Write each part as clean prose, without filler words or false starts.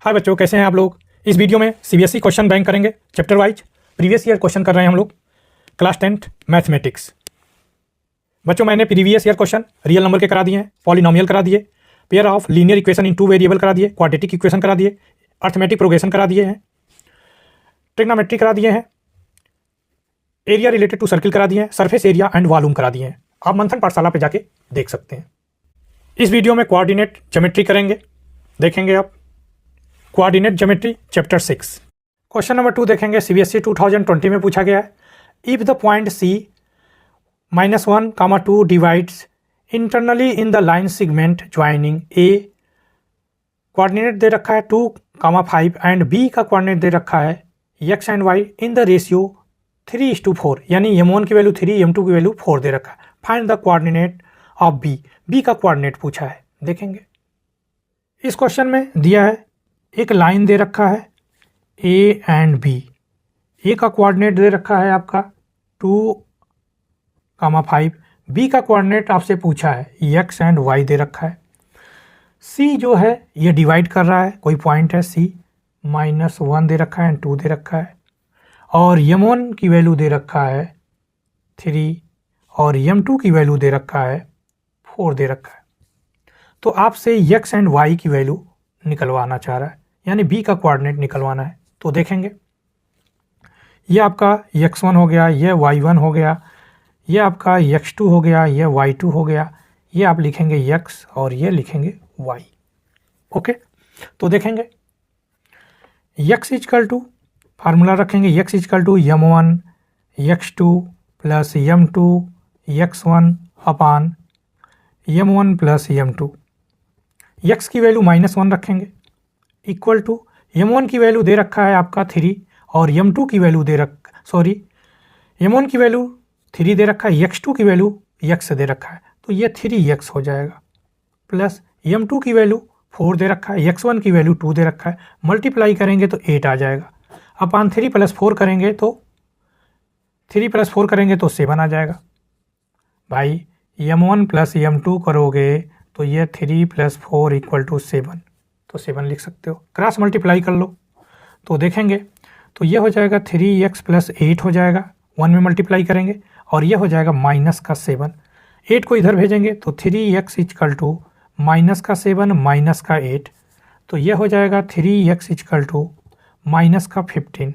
हाय बच्चों, कैसे हैं आप लोग। इस वीडियो में सीबीएसई क्वेश्चन बैंक करेंगे chapter wise. Previous year question कर रहे हैं हम लोग क्लास 10th मैथमेटिक्स। बच्चों मैंने previous year question real number के करा दिए हैं, पॉलिनोमियल करा दिए, pair of linear equation in 2 variable करा दिए, क्वाड्रेटिक इक्वेशन करा दिए, अर्थमेटिक प्रोग्रेशन करा दिए हैं, ट्रिग्नोमेट्री करा दिए हैं, एरिया रिलेटेड टू सर्किल करा दिए हैं, सरफेस एरिया एंड वॉल्यूम करा दिए हैं। आप मंथन पाठशाला पे जाके देख सकते हैं। इस वीडियो में कोऑर्डिनेट ज्योमेट्री करेंगे, देखेंगे आप coordinate geometry chapter 6। Question number 2 देखेंगे, सीबीएसई 2020 में पूछा गया है। If the point C -1, 2 divides internally in the line segment joining A, coordinate दे रखा है 2, 5 एंड B का कोऑर्डिनेट दे रखा है x and y in the ratio 3:4, यानी m1 की वैल्यू 3, m2 की वैल्यू 4 दे रखा है। Find the coordinate of B का कोऑर्डिनेट पूछा है, देखेंगे। इस क्वेश्चन में दिया है एक लाइन दे रखा है A एंड B, A का कोऑर्डिनेट दे रखा है आपका 2, 5, B का कोऑर्डिनेट आपसे पूछा है x एंड y दे रखा है। C जो है ये डिवाइड कर रहा है, कोई पॉइंट है C, -1 दे रखा है एंड 2 दे रखा है, और m1 की वैल्यू दे रखा है 3 और m2 की वैल्यू दे रखा है 4 दे रखा है। तो आपसे x एंड y की वैल्यू निकलवाना चाह रहा है, यानी B का कोऑर्डिनेट निकलवाना है। तो देखेंगे, ये आपका x1 हो गया, ये y1 हो गया, ये आपका x2 हो गया, ये y2 हो गया, ये आप लिखेंगे x और ये लिखेंगे y। ओके, तो देखेंगे x इजकल टू फार्मूला रखेंगे, x is equal to m1 x2 plus m2 x1 upon m1 plus m2। x की वैल्यू -1 रखेंगे इक्वल टू m1 की वैल्यू दे रखा है आपका 3 और m2 की वैल्यू m1 की वैल्यू 3 दे रखा है, x2 की वैल्यू x दे रखा है, तो ये 3x हो जाएगा, प्लस m2 की वैल्यू 4 दे रखा है, x1 की वैल्यू 2 दे रखा है, मल्टीप्लाई करेंगे तो 8 आ जाएगा, अपान 3 + 4 करेंगे तो 3 + 4 करेंगे तो 7 आ जाएगा। भाई m1 प्लस m2 करोगे तो ये 3 + 4 = 7, तो 7 लिख सकते हो। क्रॉस मल्टीप्लाई कर लो तो देखेंगे, तो ये हो जाएगा 3x + 8 हो जाएगा, 1 में मल्टीप्लाई करेंगे, और ये हो जाएगा -7। 8 को इधर भेजेंगे तो 3x = -7 -8, तो ये हो जाएगा 3x = -15।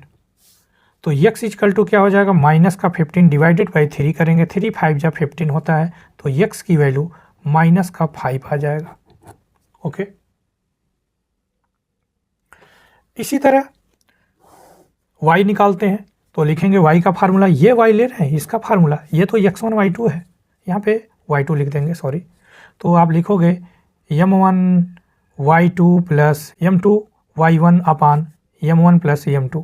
तो x = क्या हो जाएगा, -15 डिवाइडेड बाई 3 करेंगे, 3 5 जा 15 होता है, तो x की वैल्यू -5 आ जाएगा। ओके, इसी तरह y निकालते हैं तो लिखेंगे y का फार्मूला, ये y ले रहे हैं, इसका फार्मूला ये तो x1 y2 है, यहाँ पे y2 लिख देंगे, सॉरी। तो आप लिखोगे m1 y2 plus m2 y1 upon m1 plus m2।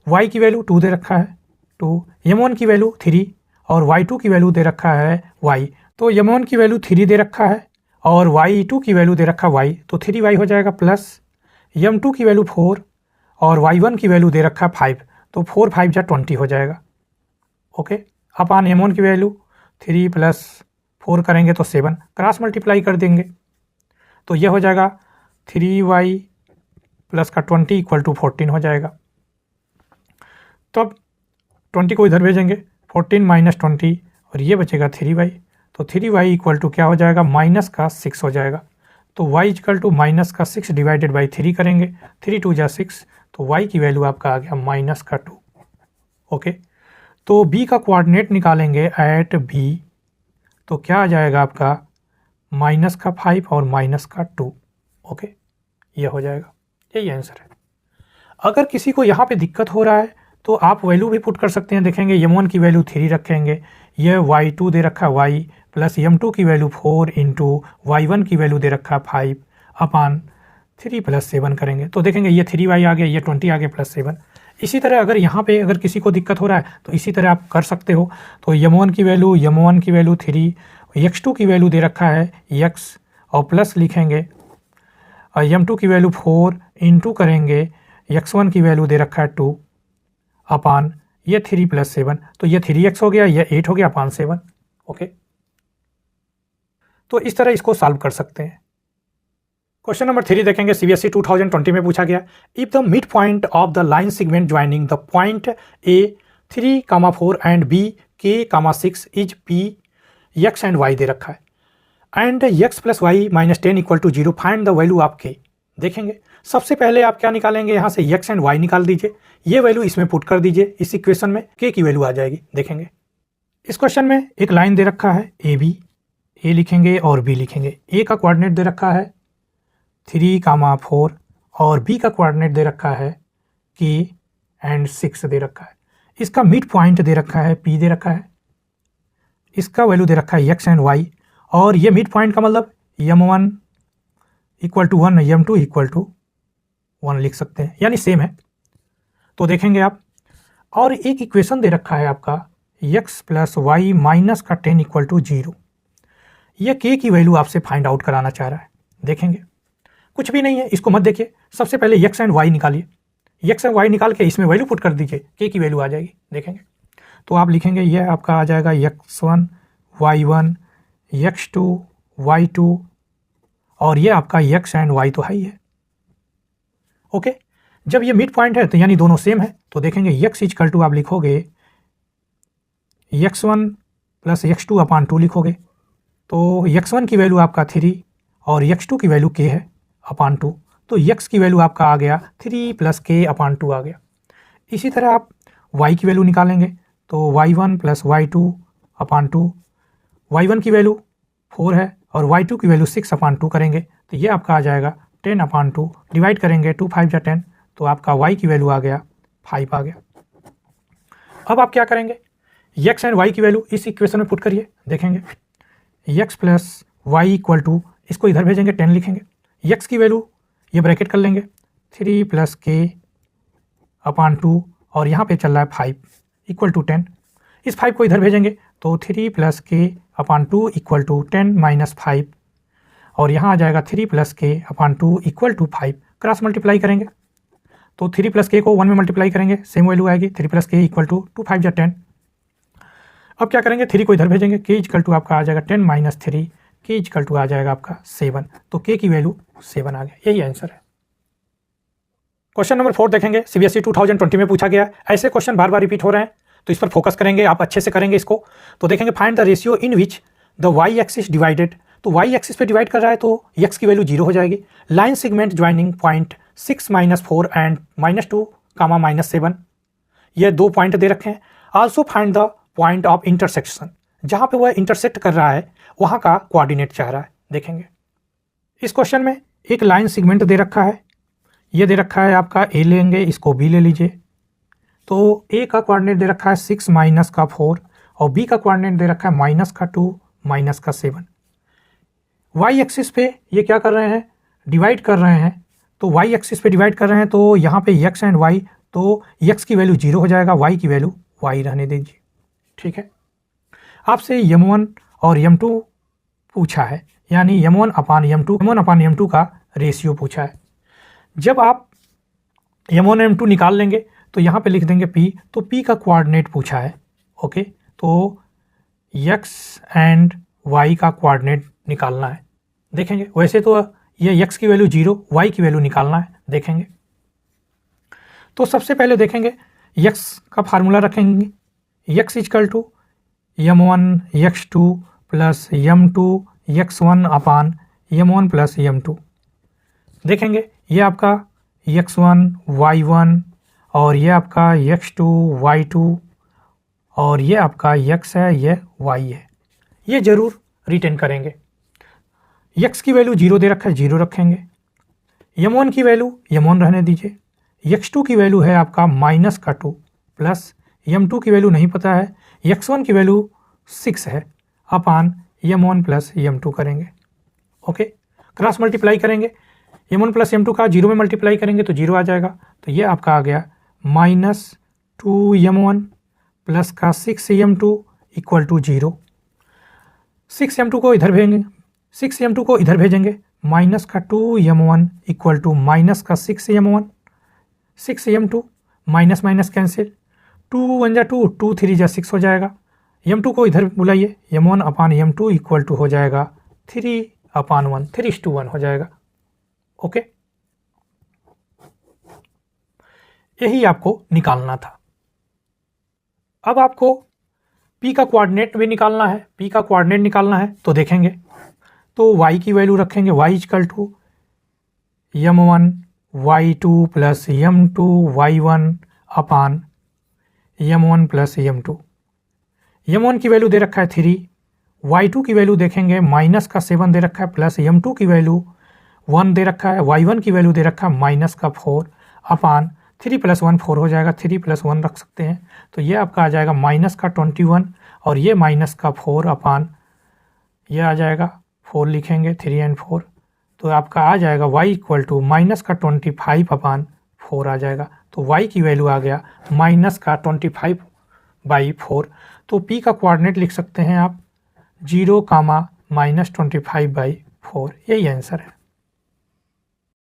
y की वैल्यू 2 दे रखा है 2, m1 की वैल्यू 3 और y2 की वैल्यू दे रखा है y, तो m1 की वैल्यू 3 दे रखा है और y2 की वैल्यू दे रखा है y, तो 3y हो जाएगा, प्लस m2 की वैल्यू 4 और y1 की वैल्यू दे रखा है 5, तो 4 5 जा 20 हो जाएगा। ओके, अपान m1 की वैल्यू 3 + 4 करेंगे तो 7, क्रॉस मल्टीप्लाई कर देंगे तो ये हो जाएगा 3y प्लस का 20 = 14 हो जाएगा। तो अब 20 को इधर भेजेंगे, 14 - 20 और ये बचेगा 3y, तो 3y = क्या हो जाएगा, -6 हो जाएगा। तो y = -6 डिवाइडेड बाई 3 करेंगे, 3 2 जा 6, तो y की वैल्यू आपका आ गया -2। ओके, तो b का कोऑर्डिनेट निकालेंगे एट b, तो क्या आ जाएगा आपका -5 और -2। ओके, ये हो जाएगा, यही आंसर है। अगर किसी को यहाँ पे दिक्कत हो रहा है तो आप वैल्यू भी पुट कर सकते हैं। देखेंगे m1 की वैल्यू 3 रखेंगे, ये y2 दे रखा है y, प्लस m2 की वैल्यू 4 इंटू y1 की वैल्यू दे रखा है 5 अपान 3 + 7 करेंगे, तो देखेंगे ये 3y आ गया, ये 20 आ गया प्लस 7। इसी तरह अगर यहाँ पे अगर किसी को दिक्कत हो रहा है तो इसी तरह आप कर सकते हो। तो m1 की वैल्यू 3, x2 की वैल्यू दे रखा है x और प्लस लिखेंगे, और m2 की वैल्यू 4 इंटू करेंगे, x1 की वैल्यू दे रखा है 2 अपान ये 3 + 7, तो ये 3x हो गया, ये 8 हो गया अपान 7। ओके, तो इस तरह इसको सॉल्व कर सकते हैं। क्वेश्चन नंबर 3 देखेंगे, सीबीएसई 2020 में पूछा गया, if the mid point of the line segment joining the point A 3,4 and B k,6 is P X and Y दे रखा है and x plus Y minus 10 equal to 0, find the value of k। देखेंगे सबसे पहले आप क्या निकालेंगे, यहाँ से x एंड y निकाल दीजिए, ये वैल्यू इसमें पुट कर दीजिए, इस इक्वेशन में k की वैल्यू आ जाएगी। देखेंगे इस क्वेश्चन में एक लाइन दे रखा है ए बी, ए लिखेंगे और बी लिखेंगे। ए का कोऑर्डिनेट दे रखा है 3,4 और बी का कोऑर्डिनेट दे रखा है k एंड 6 दे रखा है। इसका मिड पॉइंट दे रखा है p दे रखा है, इसका वैल्यू दे रखा है x एंड y, और ये मिड पॉइंट का मतलब m1 equal to 1 m2 equal to 1 लिख सकते हैं, यानी सेम है। तो देखेंगे आप, और एक इक्वेशन दे रखा है आपका x प्लस वाई माइनस का 10 इक्वल टू 0। यह k की वैल्यू आपसे फाइंड आउट कराना चाह रहा है। देखेंगे कुछ भी नहीं है, इसको मत देखिए, सबसे पहले x एंड y निकालिए, x एंड y निकाल के इसमें वैल्यू पुट कर दीजिए, k की वैल्यू आ जाएगी। देखेंगे तो आप लिखेंगे यह आपका आ जाएगा x1 y1 x2 y2, और ये आपका x एंड y तो है ही है। ओके, जब ये मिड पॉइंट है तो यानी दोनों सेम है, तो देखेंगे x इक्वल टू आप लिखोगे x1 प्लस x2 अपान 2 लिखोगे, तो x1 की वैल्यू आपका 3 और x2 की वैल्यू k है अपान 2, तो x की वैल्यू आपका आ गया 3 प्लस k अपान 2 आ गया। इसी तरह आप y की वैल्यू निकालेंगे, तो y1 प्लस y2 अपान 2, y1 की वैल्यू 4 है और y2 की वैल्यू 6 अपान 2 करेंगे, तो ये आपका आ जाएगा 10 अपान 2, डिवाइड करेंगे 2 5 10, तो आपका y की वैल्यू आ गया 5 आ गया। अब आप क्या करेंगे, x एंड y की वैल्यू इस इक्वेशन में पुट करिए। देखेंगे x plus Y equal to, इसको इधर भेजेंगे 10 लिखेंगे, x की वैल्यू ये ब्रैकेट कर लेंगे 3 प्लस k अपान 2, और यहाँ पे चल रहा है 5 इक्वल टू 10, इस 5 को इधर भेजेंगे तो 3 plus k upon 2 equal to 10 minus 5, और यहाँ आ जाएगा 3 plus k upon 2 equal to 5। Cross multiply करेंगे तो 3 प्लस k को 1 में मल्टीप्लाई करेंगे, सेम वैल्यू आएगी 3 प्लस k इक्वल टू 2 5 10। अब क्या करेंगे, 3 को इधर भेजेंगे, k इक्वल टू आपका आ जाएगा 10 माइनस 3, k इक्वल टू आ जाएगा आपका 7, तो k की वैल्यू 7 आ गया। यही आंसर है। क्वेश्चन नंबर 4 देखेंगे, सीबीएसई 2020 में पूछा गया, ऐसे क्वेश्चन बार बार रिपीट हो रहे हैं तो इस पर फोकस करेंगे, आप अच्छे से करेंगे इसको। तो देखेंगे find the ratio in which the Y axis divided, तो वाई एक्सिस पे डिवाइड कर रहा है तो x की वैल्यू 0 हो जाएगी। Line segment joining point 6 minus 4 and minus 2 comma minus 7, ये 2 पॉइंट दे रखे हैं। Also find the point of intersection, जहाँ पे वह इंटरसेक्ट कर रहा है वहाँ का कोऑर्डिनेट चाह रहा है। देखेंगे इस क्वेश्चन में एक लाइन सेगमेंट दे रखा है, ये दे रखा है आपका a लेंगे, इसको b ले लीजिए, तो a का कोऑर्डिनेट दे रखा है 6 माइनस का 4 और b का कोऑर्डिनेट दे रखा है माइनस का 2 माइनस का 7। y एक्सिस पे ये क्या कर रहे हैं, डिवाइड कर रहे हैं, तो y एक्सिस पे डिवाइड कर रहे हैं तो यहाँ पे x एंड y, तो x की वैल्यू 0 हो जाएगा, y की वैल्यू y रहने दीजिए। ठीक है, आपसे m1 और m2 पूछा है, यानी m1 अपान m2 का रेशियो पूछा है। जब आप m1 m2 निकाल लेंगे तो यहाँ पे लिख देंगे p, तो p का कोऑर्डिनेट पूछा है। ओके, तो x एंड y का कोऑर्डिनेट निकालना है। देखेंगे वैसे तो ये x की वैल्यू 0, y की वैल्यू निकालना है। देखेंगे तो सबसे पहले देखेंगे x का फार्मूला रखेंगे, x equal to m1 x2 plus m2 x1 upon m1 plus m2। देखेंगे ये आपका x1 y1 और ये आपका x2 y2 और ये आपका x है, ये y है, ये ज़रूर रिटेन करेंगे। x की वैल्यू 0 दे रखा है, 0 रखेंगे। m1 की वैल्यू m1 रहने दीजिए, x2 की वैल्यू है आपका माइनस का 2 प्लस m2 की वैल्यू नहीं पता है, x1 की वैल्यू 6 है अपान m1 प्लस m2 करेंगे। ओके, क्रॉस मल्टीप्लाई करेंगे, m1 प्लस m2 का 0 में मल्टीप्लाई करेंगे तो 0 आ जाएगा, तो ये आपका आ गया माइनस 2m1 प्लस का 6m2 इक्वल टू 0। 6m2 को इधर भेजेंगे, 6m2 को इधर भेजेंगे, माइनस का 2m1 इक्वल टू माइनस का 6m1, 6m2 minus minus cancel, 2 1 जा 2, 2 3 जा 6 हो जाएगा। m2 को इधर बुलाइए, m1 upon m2 equal to हो जाएगा 3 अपान 1, 3:1 हो जाएगा। ओके, यही आपको निकालना था। अब आपको p का कोऑर्डिनेट भी निकालना है। p का कोऑर्डिनेट निकालना है तो देखेंगे, तो y की वैल्यू रखेंगे, y equal to m1 y2 plus m2 y1 upon m1 plus m2। m1 की वैल्यू दे रखा है 3, y2 की वैल्यू देखेंगे माइनस का 7 दे रखा है, प्लस m2 की वैल्यू 1 दे रखा है, y1 की वैल्यू दे रखा है माइनस का 4 अपान 3 + 1 4 हो जाएगा, 3 + 1 रख सकते हैं, तो ये आपका आ जाएगा माइनस का 21 और ये माइनस का 4 अपान ये आ जाएगा 4 लिखेंगे 3 और 4, तो आपका आ जाएगा y इक्वल टू माइनस का 25 अपान 4 आ जाएगा। तो y की वैल्यू आ गया माइनस का 25/4। तो p का कोऑर्डिनेट लिख सकते हैं आप 0, -25/4, यही आंसर है।